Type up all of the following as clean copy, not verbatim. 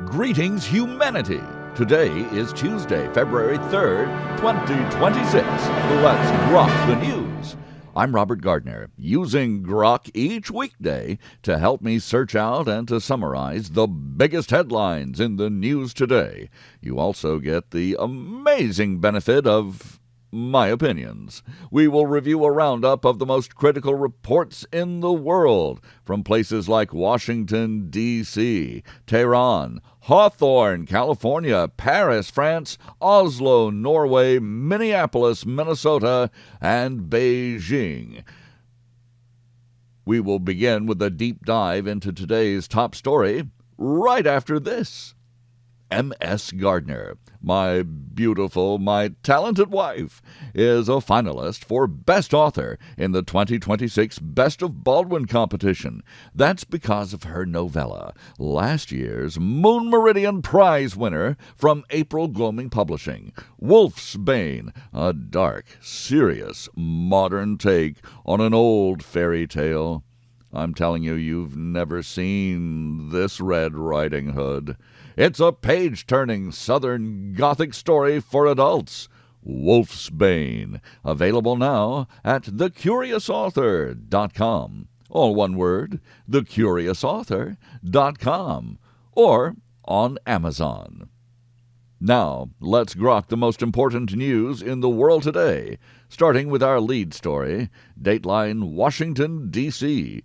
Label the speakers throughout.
Speaker 1: Greetings, humanity! Today is Tuesday, February 3rd, 2026. Let's grok the news. I'm Robert Gardner, using Grok each weekday to help me search out and to summarize the biggest headlines in the news today. You also get the amazing benefit of my opinions. We will review a roundup of the most critical reports in the world from places like Washington, D.C., Tehran, Hawthorne, California, Paris, France, Oslo, Norway, Minneapolis, Minnesota, and Beijing. We will begin with a deep dive into today's top story right after this. M.S. Gardner, my beautiful, my talented wife, is a finalist for Best Author in the 2026 Best of Baldwin competition. That's because of her novella, last year's Moon Meridian Prize winner from April Gloaming Publishing, Wolf's Bane, a dark, serious, modern take on an old fairy tale. I'm telling you, you've never seen this Red Riding Hood. It's a page-turning Southern Gothic story for adults. Wolf's Bane, available now at thecuriousauthor.com. All one word, thecuriousauthor.com, or on Amazon. Now, let's grok the most important news in the world today, starting with our lead story, Dateline Washington, D.C.,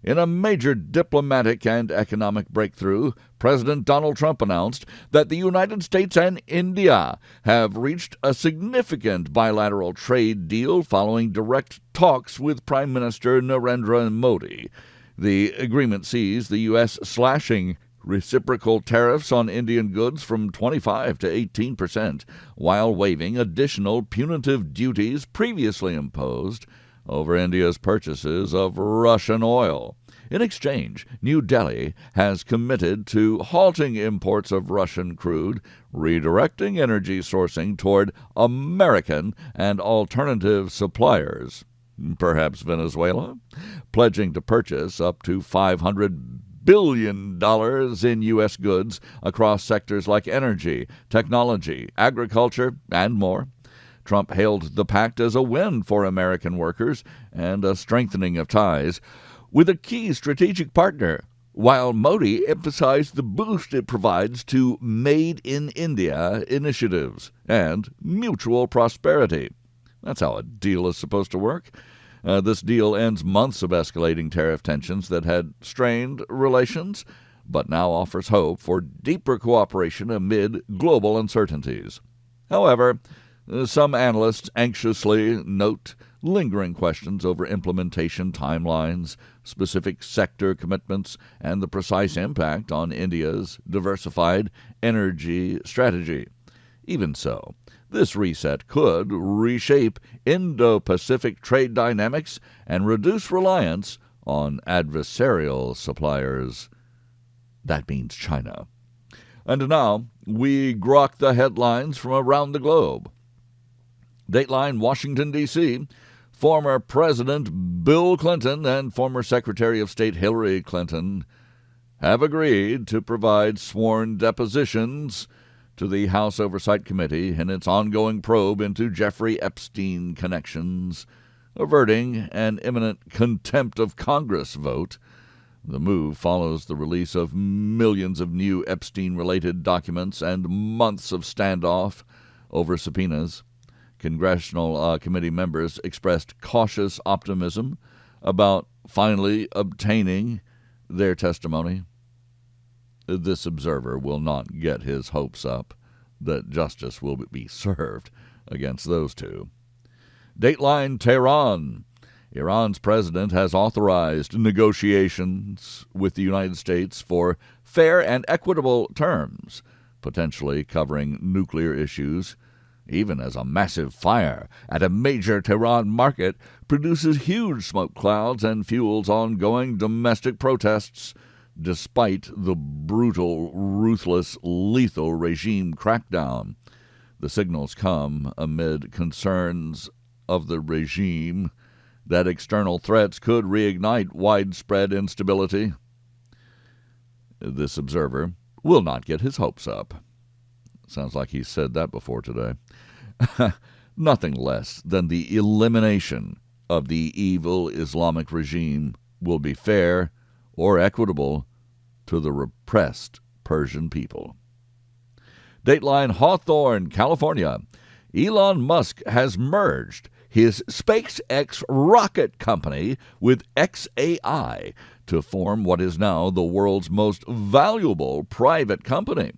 Speaker 1: In a major diplomatic and economic breakthrough, President Donald Trump announced that the United States and India have reached a significant bilateral trade deal following direct talks with Prime Minister Narendra Modi. The agreement sees the U.S. slashing reciprocal tariffs on Indian goods from 25% to 18%, while waiving additional punitive duties previously imposed over India's purchases of Russian oil. In exchange, New Delhi has committed to halting imports of Russian crude, redirecting energy sourcing toward American and alternative suppliers, perhaps Venezuela, pledging to purchase up to $500 billion in U.S. goods across sectors like energy, technology, agriculture, and more. Trump hailed the pact as a win for American workers and a strengthening of ties with a key strategic partner, while Modi emphasized the boost it provides to Made in India initiatives and mutual prosperity. That's how a deal is supposed to work. This deal ends months of escalating tariff tensions that had strained relations, but now offers hope for deeper cooperation amid global uncertainties. However, some analysts anxiously note lingering questions over implementation timelines, specific sector commitments, and the precise impact on India's diversified energy strategy. Even so, this reset could reshape Indo-Pacific trade dynamics and reduce reliance on adversarial suppliers. That means China. And now, we grok the headlines from around the globe. Dateline Washington, D.C., former President Bill Clinton and former Secretary of State Hillary Clinton have agreed to provide sworn depositions to the House Oversight Committee in its ongoing probe into Jeffrey Epstein connections, averting an imminent contempt of Congress vote. The move follows the release of millions of new Epstein-related documents and months of standoff over subpoenas. Congressional committee members expressed cautious optimism about finally obtaining their testimony. This observer will not get his hopes up that justice will be served against those two. Dateline Tehran. Iran's president has authorized negotiations with the United States for fair and equitable terms, potentially covering nuclear issues, even as a massive fire at a major Tehran market produces huge smoke clouds and fuels ongoing domestic protests, despite the brutal, ruthless, lethal regime crackdown. The signals come amid concerns of the regime that external threats could reignite widespread instability. This observer will not get his hopes up. Sounds like he said that before today. Nothing less than the elimination of the evil Islamic regime will be fair or equitable to the repressed Persian people. Dateline Hawthorne, California. Elon Musk has merged his SpaceX rocket company with xAI to form what is now the world's most valuable private company,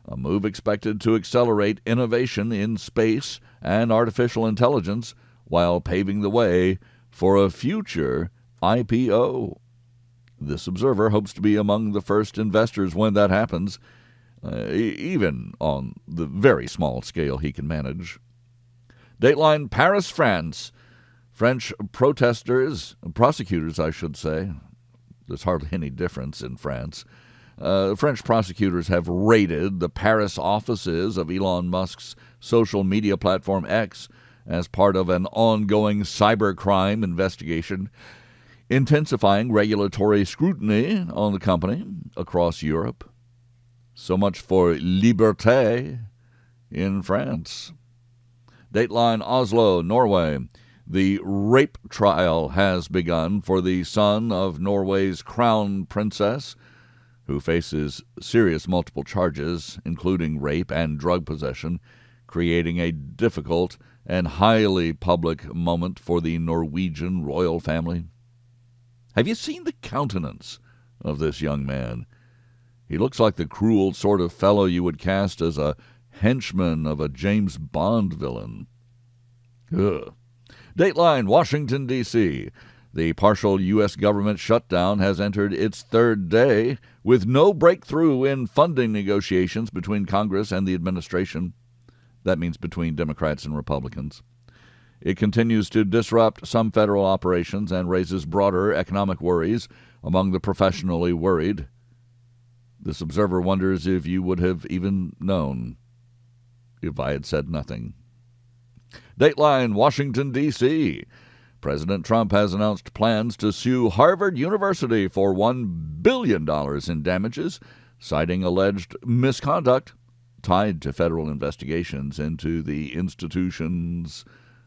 Speaker 1: a move expected to accelerate innovation in space and artificial intelligence while paving the way for a future IPO. This observer hopes to be among the first investors when that happens, even on the very small scale he can manage. Dateline Paris, France. French prosecutors, I should say. There's hardly any difference in France. French prosecutors have raided the Paris offices of Elon Musk's social media platform X as part of an ongoing cybercrime investigation, intensifying regulatory scrutiny on the company across Europe. So much for liberté in France. Dateline Oslo, Norway. The rape trial has begun for the son of Norway's crown princess, who faces serious multiple charges, including rape and drug possession, creating a difficult and highly public moment for the Norwegian royal family. Have you seen the countenance of this young man? He looks like the cruel sort of fellow you would cast as a henchman of a James Bond villain. Ugh. Dateline, Washington, D.C. The partial U.S. government shutdown has entered its third day with no breakthrough in funding negotiations between Congress and the administration. That means between Democrats and Republicans. It continues to disrupt some federal operations and raises broader economic worries among the professionally worried. This observer wonders if you would have even known if I had said nothing. Dateline, Washington, D.C. President Trump has announced plans to sue Harvard University for $1 billion in damages, citing alleged misconduct tied to federal investigations into the institution's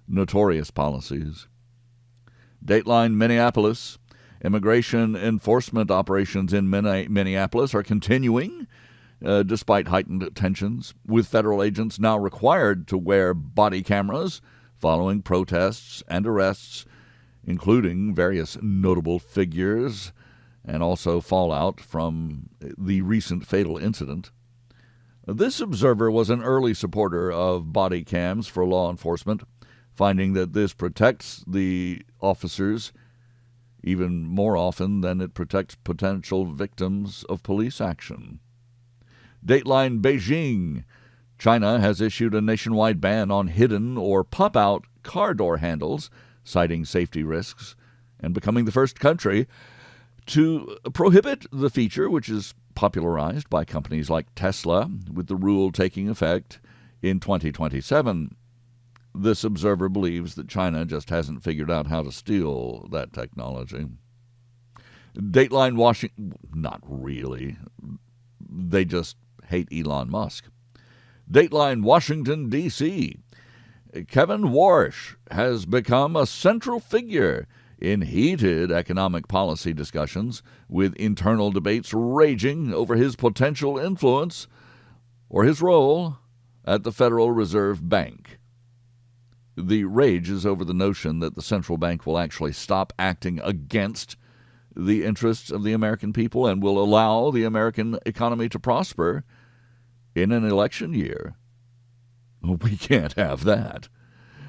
Speaker 1: notorious policies. Dateline, Minneapolis. Immigration enforcement operations in Minneapolis are continuing, despite heightened tensions, with federal agents now required to wear body cameras following protests and arrests, including various notable figures and also fallout from the recent fatal incident. This observer was an early supporter of body cams for law enforcement, finding that this protects the officers even more often than it protects potential victims of police action. Dateline, Beijing. China has issued a nationwide ban on hidden or pop-out car door handles, citing safety risks, and becoming the first country to prohibit the feature, which is popularized by companies like Tesla, with the rule taking effect in 2027. This observer believes that China just hasn't figured out how to steal that technology. Dateline, Washington. Not really. They just hate Elon Musk. Dateline, Washington, D.C. Kevin Warsh has become a central figure in heated economic policy discussions, with internal debates raging over his potential influence or his role at the Federal Reserve Bank. The rage is over the notion that the central bank will actually stop acting against the interests of the American people and will allow the American economy to prosper in an election year. We can't have that.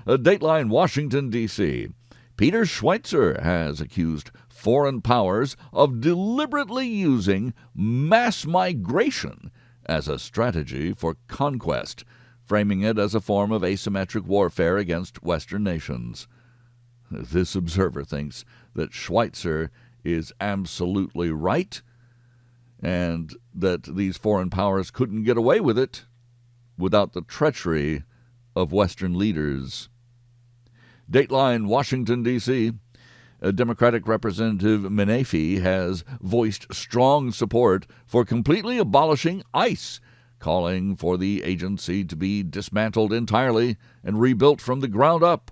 Speaker 1: Dateline, Washington, D.C. Peter Schweizer has accused foreign powers of deliberately using mass migration as a strategy for conquest, framing it as a form of asymmetric warfare against Western nations. This observer thinks that Schweizer is absolutely right, and that these foreign powers couldn't get away with it without the treachery of Western leaders. Dateline, Washington, D.C. Democratic Representative Menefee has voiced strong support for completely abolishing ICE, calling for the agency to be dismantled entirely and rebuilt from the ground up.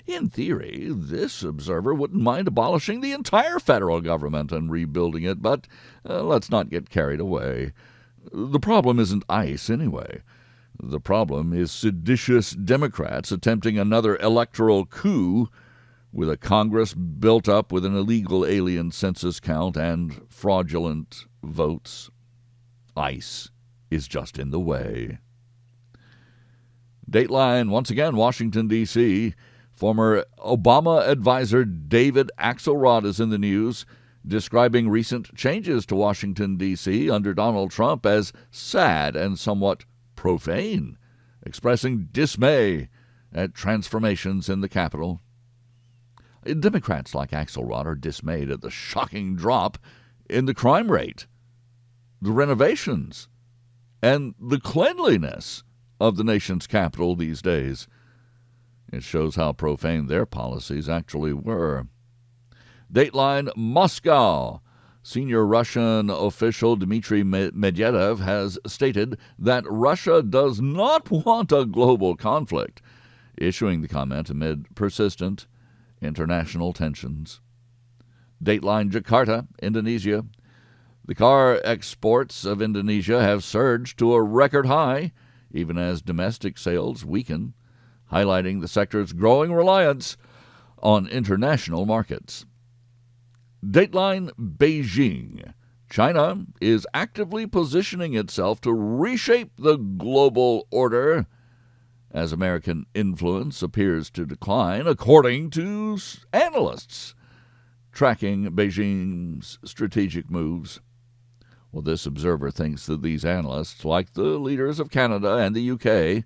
Speaker 1: In theory, this observer wouldn't mind abolishing the entire federal government and rebuilding it, but let's not get carried away. The problem isn't ICE anyway. The problem is seditious Democrats attempting another electoral coup with a Congress built up with an illegal alien census count and fraudulent votes. ICE is just in the way. Dateline, once again, Washington, D.C., former Obama advisor David Axelrod is in the news, describing recent changes to Washington, D.C. under Donald Trump as sad and somewhat profane, expressing dismay at transformations in the Capitol. Democrats like Axelrod are dismayed at the shocking drop in the crime rate, the renovations, and the cleanliness of the nation's capital these days. It shows how profane their policies actually were. Dateline, Moscow. Senior Russian official Dmitry Medvedev has stated that Russia does not want a global conflict, issuing the comment amid persistent international tensions. Dateline, Jakarta, Indonesia. The car exports of Indonesia have surged to a record high, even as domestic sales weaken, highlighting the sector's growing reliance on international markets. Dateline, Beijing. China is actively positioning itself to reshape the global order as American influence appears to decline, according to analysts tracking Beijing's strategic moves. Well, this observer thinks that these analysts, like the leaders of Canada and the UK,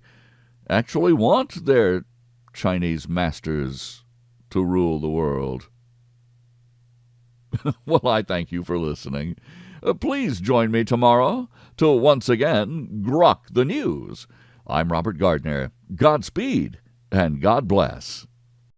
Speaker 1: actually want their Chinese masters to rule the world. Well, I thank you for listening. Please join me tomorrow to once again grok the news. I'm Robert Gardner. Godspeed and God bless.